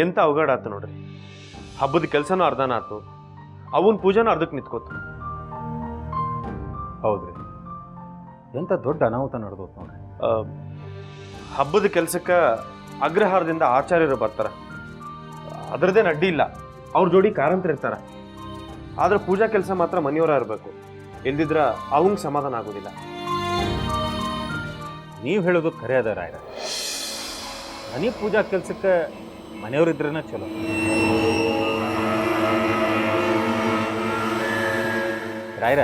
ಎಂತ ಅವಘಡ ಆತು ನೋಡ್ರಿ. ಹಬ್ಬದ ಕೆಲಸನೂ ಅರ್ಧನ ಆತು, ಅವನ್ ಪೂಜಾನು ಅರ್ಧಕ್ಕೆ ನಿಂತ್ಕೋತು. ಹೌದ್ರಿ, ಎಂಥ ದೊಡ್ಡ ಅನಾಹುತ ನಡೆದೋತು ನೋಡ್ರಿ. ಹಬ್ಬದ ಕೆಲ್ಸಕ್ಕೆ ಅಗ್ರಹಾರದಿಂದ ಆಚಾರ್ಯರು ಬರ್ತಾರ. ಅದರದ್ದೇನು ಅಡ್ಡಿ ಇಲ್ಲ, ಅವ್ರ ಜೋಡಿ ಕಾರಂತರ ಇರ್ತಾರ. ಆದ್ರೆ ಪೂಜಾ ಕೆಲಸ ಮಾತ್ರ ಮನೆಯವರ ಇರಬೇಕು, ಇಲ್ದಿದ್ರ ಅವಂಗೆ ಸಮಾಧಾನ ಆಗೋದಿಲ್ಲ. ನೀವು ಹೇಳೋದು ಖರೆ ಅದ ರಾಯರ. ಮನೆ ಪೂಜಾ ಕೆಲ್ಸಕ್ಕೆ ಮನೆಯವ್ರಿದ್ರೇನ ಚಲೋ. ರಾಯರ,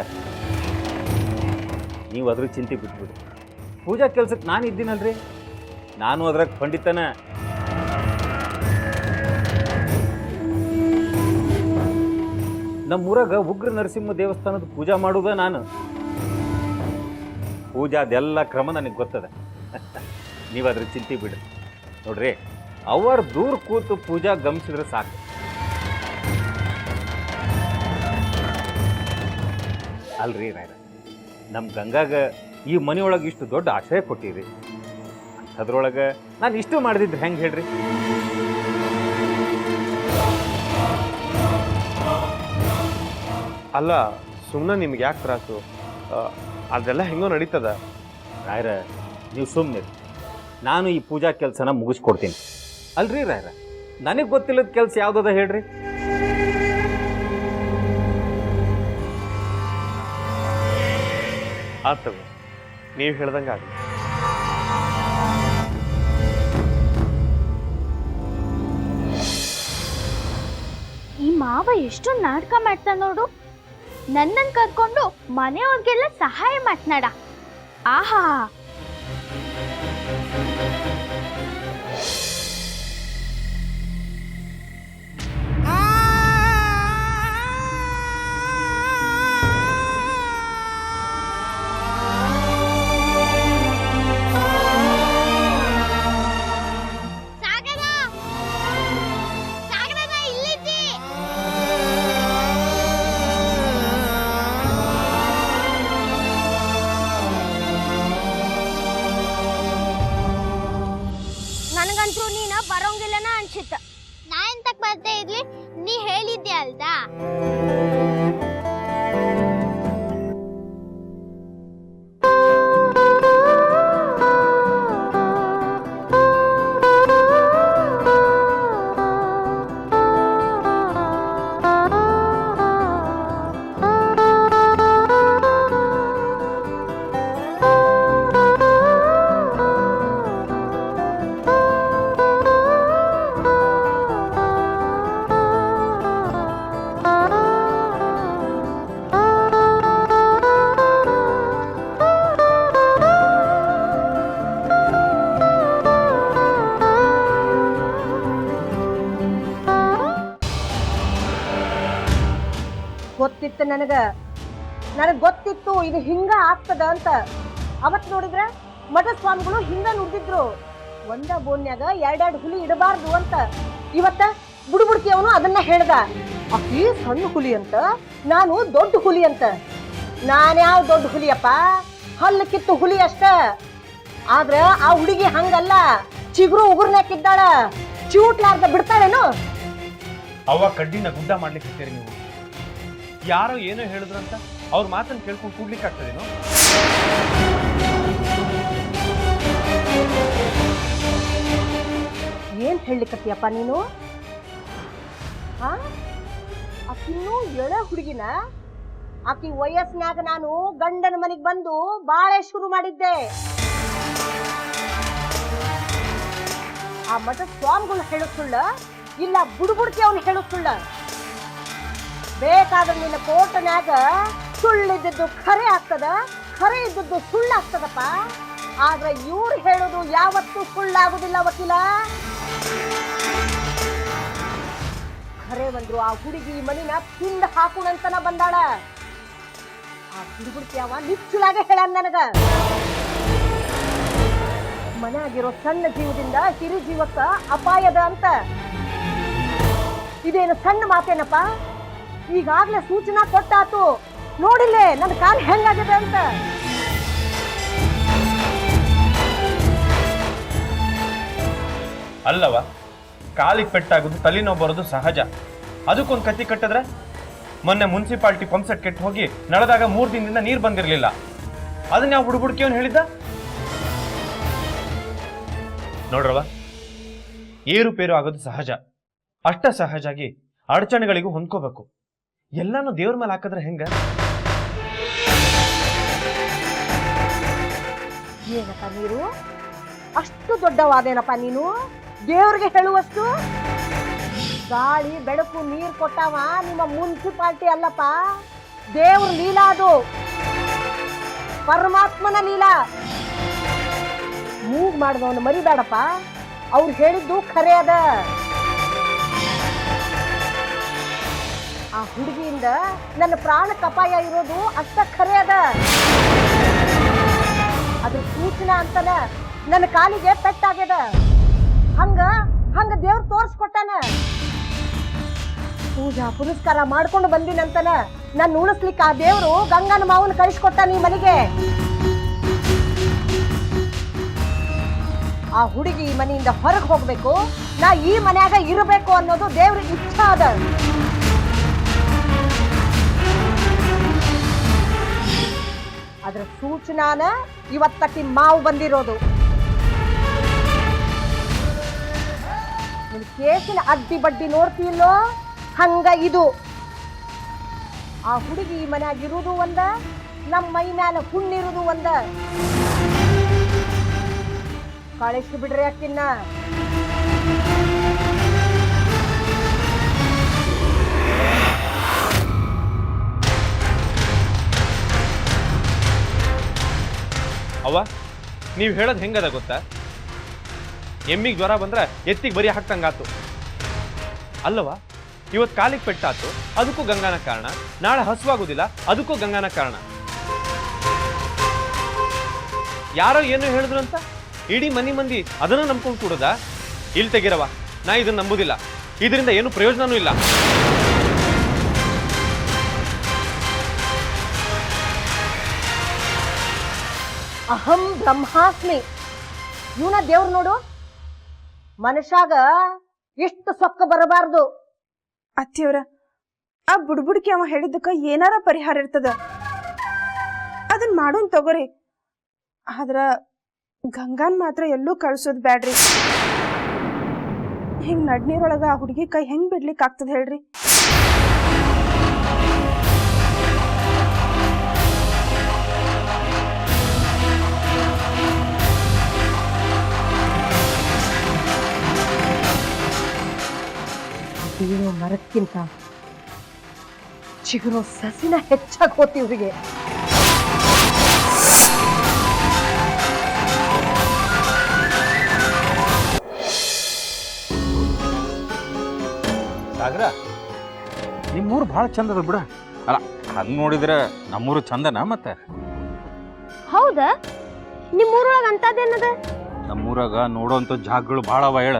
ನೀವು ಅದ್ರ ಚಿಂತೆ ಬಿಟ್ಬಿಡಿ. ಪೂಜಾ ಕೆಲ್ಸಕ್ಕೆ ನಾನು ಇದ್ದೀನಲ್ರಿ, ನಾನು ಅದ್ರಾಗ ಪಂಡಿತನ. ನಮ್ಮೂರಾಗ ಉಗ್ರ ನರಸಿಂಹ ದೇವಸ್ಥಾನದ ಪೂಜಾ ಮಾಡುವುದ ನಾನು. ಪೂಜಾದೆಲ್ಲ ಕ್ರಮ ನನಗೆ ಗೊತ್ತದ. ನೀವು ಅದ್ರ ಚಿಂತೆ ಬಿಡ್ರಿ. ನೋಡ್ರಿ, ಅವ್ರ ದೂರ ಕೂತು ಪೂಜಾ ಗಮನಿಸಿದ್ರೆ ಸಾಕು. ಅಲ್ರಿ ರಾಯರ, ನಮ್ಮ ಗಂಗಾಗ ಈ ಮನೆಯೊಳಗೆ ಇಷ್ಟು ದೊಡ್ಡ ಆಶ್ರಯ ಕೊಟ್ಟಿರಿ. ಅಂಥದ್ರೊಳಗೆ ನಾನು ಇಷ್ಟು ಮಾಡಿದಿದ್ರೆ ಹೆಂಗೆ ಹೇಳ್ರಿ? ಅಲ್ಲ, ಸುಮ್ಮನೆ ನಿಮ್ಗೆ ಯಾಕೆ ತ್ರಾಸು? ಅದೆಲ್ಲ ಹೆಂಗೋ ನಡೀತದ. ರಾಯರ, ನೀವು ಸುಮ್ಮನೆ, ನಾನು ಈ ಪೂಜಾ ಕೆಲಸನ ಮುಗಿಸ್ಕೊಡ್ತೀನಿ. ಅಲ್ರಿ ರಾಯರ, ನನಗೆ ಗೊತ್ತಿಲ್ಲದ ಕೆಲಸ ಯಾವುದದ ಹೇಳ್ರಿ? ಆತವ, ನೀವು ಹೇಳ್ದಂಗೆ ಆಗಲಿ. ಈ ಮಾವ ಎಷ್ಟೊಂದು ನಾಟಕ ಮಾಡ್ತಾ ನೋಡು. ನನ್ನನ್ನು ಕರ್ಕೊಂಡು ಮನೆಯವ್ರಿಗೆಲ್ಲ ಸಹಾಯ ಮಾಡ್ನಾಡ. ಆಹಾ, ನನಗಂತೂ ನೀನ ಬರೋಂಗಿಲ್ಲನ ಅನ್ಸಿತ್ತ. ನಾ ಎಂತಕ್ ಬರ್ದೇ ಇರ್ಲಿ, ನೀ ಹೇಳಿದ್ದೆ ಅಲ್ದಾ. ಗೊತ್ತಿತ್ತು ನನಗೆ ಗೊತ್ತಿತ್ತು ಇದು ಹಿಂಗ ಆಗ್ತದ ಅಂತ. ಅವತ್ ನೋಡಿದ್ರ ಮಠ ಸ್ವಾಮಿಗಳು ಹಿಂಗ ನುಡಿದಿದ್ರು, ಒಂದ ಬೋನ್ಯಾಗ ಎರಡೆರಡು ಹುಲಿ ಇಡಬಾರ್ದು ಅಂತ. ಇವತ್ತ ಬುಡುಬುಡ್ಕಿ ಅವನು ಅದನ್ನ ಹೇಳ್ದ. ಅಕ್ಕಿ ಸಣ್ಣ ಹುಲಿ ಅಂತ, ನಾನು ದೊಡ್ಡ ಹುಲಿ ಅಂತ. ನಾನ್ಯಾವ ದೊಡ್ಡ ಹುಲಿಯಪ್ಪ, ಹಲ್ಲು ಕಿತ್ತು ಹುಲಿ ಅಷ್ಟ. ಆದ್ರ ಆ ಹುಡುಗಿ ಹಂಗಲ್ಲ, ಚಿಗುರು ಉಗುರ್ನ್ಯಾಕಿದ್ದಾಳ. ಚಿವುಟ್ಲಾರ್ದ ಬಿಡ್ತಾಳೇನು? ಅವ ಕಡ್ಡಿನ ಗುಡ್ಡ ಮಾಡ್ಲಿಕ್ಕೆ ನೀವು. ಯಾರೋ ಏನೋ ಹೇಳಿದ್ರಂತ ಅವ್ರ ಮಾತನ್ನು ಕೇಳ್ಕೊಂಡು ಕೂಡ್ಲಿಕ್ಕೆ ಆಗ್ತದೇನೋ? ಏನ್ ಹೇಳಲಿಕ್ಕತ್ತಿಯಪ್ಪ ನೀನು? ಆಕಿನ್ನೂ ಎಳ ಹುಡುಗಿನ. ಆಕಿ ವಯಸ್ಸಿನಾಗ ನಾನು ಗಂಡನ ಮನೆಗೆ ಬಂದು ಬಾಳೆ ಶುರು ಮಾಡಿದ್ದೆ. ಆ ಮಠ ಸ್ವಾಮಿಗಳು ಹೇಳೋ ಸುಳ್ಳ, ಇಲ್ಲ ಬುಡುಬುಡ್ಕಿ ಅವನು ಹೇಳೋ ಸುಳ್ಳ? ಬೇಕಾದ್ರೆ ನಿನ್ನ ಕೋಟನ್ಯಾಗ ಸುಳ್ಳಿದ್ದದ್ದು ಖರೆ ಆಗ್ತದ, ಖರೆ ಇದ್ದದ್ದು ಸುಳ್ಳಾಗ್ತದಪ್ಪ. ಆದ್ರೆ ಇವ್ರು ಹೇಳೋದು ಯಾವತ್ತೂ ಸುಳ್ಳಾಗುದಿಲ್ಲ ವಕೀಲ. ಖರೆ ಬಂದ್ರು ಆ ಹುಡುಗಿ ಮನಿನ ತಿಂದ ಹಾಕುಣಂತನ ಬಂದಾಳ. ಆ ಹುಡುಗುಡ್ತಿ ಅವ ನಿಚ್ಚುಲಾಗೆ ಹೇಳ ನನಗ, ಮನೆಯಾಗಿರೋ ಸಣ್ಣ ಜೀವದಿಂದ ಹಿರಿ ಜೀವಕ್ಕ ಅಪಾಯದ ಅಂತ. ಇದೇನು ಸಣ್ಣ ಮಾತೇನಪ್ಪ? ಈಗಾಗ್ಲೇ ಸೂಚನಾ ಕೊಟ್ಟಾತು. ನೋಡಿಲ್ಲೇ ನನ್ನ ಕಾಲ್ ಹೆಂಗಾಗಿದೆ ಅಂತ. ಅಲ್ಲವ, ಕಾಲಿಗೆ ಪೆಟ್ಟಾಗೋದು ತಲೆನೋವು ಬರೋದು ಸಹಜ. ಅದಕ್ಕೊಂದು ಕತ್ತಿ ಕಟ್ಟಿದ್ರೆ ಮೊನ್ನೆ ಮುನ್ಸಿಪಾಲ್ಟಿ ಪಂಪ್ ಸೆಟ್ ಕೆಟ್ಟು ಹೋಗಿ ನಳದಾಗ 3 ದಿನದಿಂದ ನೀರು ಬಂದಿರಲಿಲ್ಲ. ಅದನ್ನ ಯಾವ ಹುಡುಗುಡ್ಕಿ ಅವನು ಹೇಳಿದ್ದ ನೋಡ್ರವ, ಏರುಪೇರು ಆಗೋದು ಸಹಜ. ಅಷ್ಟ ಸಹಜಾಗಿ ಅಡಚಣೆಗಳಿಗೂ ಹೊಂದ್ಕೋಬೇಕು. ಎಲ್ಲಾನು ದೇವ್ರ ಮೇಲೆ ಹಾಕಿದ್ರೆ ಹೆಂಗ? ಏನಪ್ಪ ನೀರು ಅಷ್ಟು ದೊಡ್ಡವಾದೇನಪ್ಪ ನೀನು? ದೇವ್ರಿಗೆ ಹೇಳುವಷ್ಟು? ಗಾಳಿ ಬೆಳಕು ನೀರು ಕೊಟ್ಟವ ನಿಮ್ಮ ಮುನ್ಸಿಪಾಲ್ಟಿ ಅಲ್ಲಪ್ಪ, ದೇವ್ರ ಲೀಲಾ ಅದು, ಪರಮಾತ್ಮನ ಲೀಲಾ. ಮೂಗ್ ಮಾಡಿದವನು ಮರಿಬೇಡಪ್ಪ, ಅವ್ರು ಹೇಳಿದ್ದು ಖರೆ ಅದ. ಆ ಹುಡುಗಿಯಿಂದ ನನ್ನ ಪ್ರಾಣಕ್ಕೆ ಅಪಾಯ ಇರೋದು ಅಷ್ಟ ಖರೆ ಅದ. ಅದ್ರ ಸೂಚನಾ ಅಂತನ ನನ್ನ ಕಾಲಿಗೆ ಪೆಟ್ಟಾಗ್ಯದ. ಹಂಗ ಹಂಗ ದೇವ್ರು ತೋರ್ಸ್ಕೊಟ್ಟಾನ. ಪೂಜಾ ಪುರಸ್ಕಾರ ಮಾಡ್ಕೊಂಡು ಬಂದಿನಂತನ ನನ್ನ ಉಳಿಸ್ಲಿಕ್ಕೆ ಆ ದೇವ್ರು ಗಂಗನ ಮಾವನ ಕಳಿಸ್ಕೊಟ್ಟಾನ ಈ ಮನೆಗೆ. ಆ ಹುಡುಗಿ ಈ ಮನೆಯಿಂದ ಹೊರಗೆ ಹೋಗ್ಬೇಕು, ನಾ ಈ ಮನ್ಯಾಗ ಇರಬೇಕು ಅನ್ನೋದು ದೇವ್ರ ಇಚ್ಛಾ ಅದ. ಅದ್ರ ಸೂಚನಾನ ಇವತ್ತಕ್ಕೆ ಮಾವು ಬಂದಿರೋದು. ನಿನ್ ಕೇಸಿನ ಅಡ್ಡಿ ಬಡ್ಡಿ ನೋಡ್ತಿಲ್ಲೋ ಹಂಗ ಇದು. ಆ ಹುಡುಗಿ ಈ ಮನ್ಯಾಗಿರುವುದು ಒಂದ, ನಮ್ಮ ಮೈ ಮ್ಯಾಲ ಹುಣ್ಣಿರುವುದು ಒಂದ. ಕಳಿಸಿ ಬಿಡ್ರಿ ಅಕ್ಕಿನ್ನ. ಅವ್ವ, ನೀವು ಹೇಳೋದು ಹೆಂಗದ ಗೊತ್ತಾ? ಎಮ್ಮಿಗೆ ಜ್ವರ ಬಂದ್ರೆ ಎತ್ತಿಗೆ ಬರಿ ಹಾಕ್ತಂಗಾತು ಅಲ್ಲವಾ? ಇವತ್ತು ಕಾಲಿಗೆ ಪೆಟ್ಟಾತು, ಅದಕ್ಕೂ ಗಂಗಾನ ಕಾರಣ. ನಾಳೆ ಹಸುವಾಗುದಿಲ್ಲ, ಅದಕ್ಕೂ ಗಂಗಾನ ಕಾರಣ. ಯಾರೋ ಏನು ಹೇಳಿದ್ರು ಅಂತ ಇಡೀ ಮಂದಿ ಅದನ್ನ ನಂಬ್ಕೊಂಡು ಕೂಡದ? ಇಲ್ಲಿ ತೆಗಿರವ, ನಾ ಇದನ್ನ ನಂಬುದಿಲ್ಲ. ಇದರಿಂದ ಏನು ಪ್ರಯೋಜನನೂ ಇಲ್ಲ. ಅಹಂ ಬ್ರಹ್ಮಾಸ್ಮಿ. ಇವನ ದೇವ್ರು ನೋಡು, ಮನುಷ್ಯಾಗ ಇಷ್ಟು ಸೊಕ್ಕ ಬರಬಾರ್ದು. ಅತ್ತಿಯವ್ರ, ಆ ಬುಡ್ಬುಡ್ಕಿ ಅವ ಹೇಳಿದ್ದಕ್ಕ ಏನಾರ ಪರಿಹಾರ ಇರ್ತದ, ಅದನ್ನ ಮಾಡೋನ್ ತಗೋರಿ. ಆದ್ರ ಗಂಗಾನ್ ಮಾತ್ರ ಎಲ್ಲೂ ಕಳ್ಸೋದ್ ಬ್ಯಾಡ್ರಿ. ಹಿಂಗ್ ನಡ್ನೀರೊಳಗ ಆ ಹುಡುಗಿ ಕೈ ಹೆಂಗ್ ಬಿಡ್ಲಿಕ್ ಆಗ್ತದ ಹೇಳ್ರಿ? ಬೀಳೋ ಮರಕ್ಕಿಂತ ಚಿಗುರೋ ಸಸಿನ ಹೆಚ್ಚಾಗಿ ಹೋತಿ ಇವ್ರಿಗೆ. ಸಾಗರ, ನಿಮ್ಮೂರು ಭಾಳ ಚಂದ ಅದ ಬಿಡ. ಅಲ್ಲ, ಹಂಗೆ ನೋಡಿದ್ರೆ ನಮ್ಮೂರು ಚಂದನ ಮತ್ತೆ? ಹೌದಾ? ನಿಮ್ಮೂರೊಳಗ ಅಂತದೇನದ? ನಮ್ಮೂರಾಗ ನೋಡೋಂಥ ಜಾಗಗಳು ಭಾಳ ಅವ. ಹೇಳ,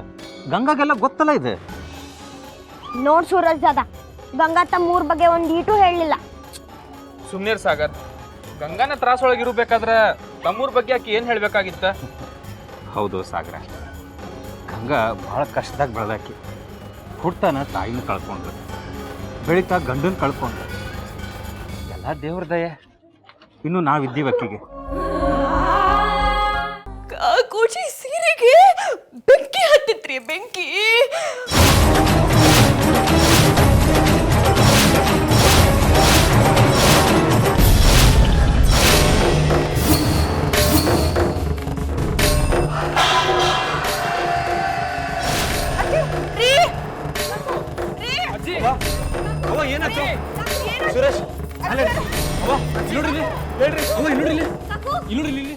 ಗಂಗಾಗೆಲ್ಲ ಗೊತ್ತಲ್ಲ ಇದೆ. ನೋಡ್ ಸೂರಜ್ ದಾದ, ಗಂಗಾ ತಮ್ಮ ಊರ್ ಬಗ್ಗೆ ಒಂದ್ ಈಟು ಹೇಳಲಿಲ್ಲ. ಸುಮ್ನೀರ್ ಸಾಗರ್, ಗಂಗಾನ ತ್ರಾಸೊಳಗಿರ್ಬೇಕಾದ್ರೆ ತಮ್ಮೂರ್ ಬಗ್ಗೆ ಆಕೆ ಏನ್ ಹೇಳ್ಬೇಕಾಗಿತ್ತ? ಹೌದು ಸಾಗರ, ಗಂಗಾ ಭಾಳ ಕಷ್ಟದಾಗ ಬೆಳೆದಾಕಿ. ಹುಡ್ತಾನ ತಾಯಿನ ಕಳ್ಕೊಂಡ್ರು, ಬೆಳಿತಾ ಗಂಡನ ಕಳ್ಕೊಂಡ್ರು. ಎಲ್ಲ ದೇವ್ರ ದಯೆ. ಇನ್ನು ನಾವಿದ್ದೀವಿ ಅಕ್ಕಿಗೆ. ಕೋಚಿ ಸೀರೆಗೆ ಬೆಂಕಿ ಹತ್ತಿತ್ರಿ, ಬೆಂಕಿ. ಅವ ಏನಾಯ್ತು? ಸುರೇಶ್, ಅಲ್ಲ ಅವ್ವ, ನೋಡ್ರಿ, ಹೇಳ್ರಿ. ಅವ್ವ, ನೋಡ್ರಿ, ಇಲ್ಲಿ ನೋಡ್ರಿ.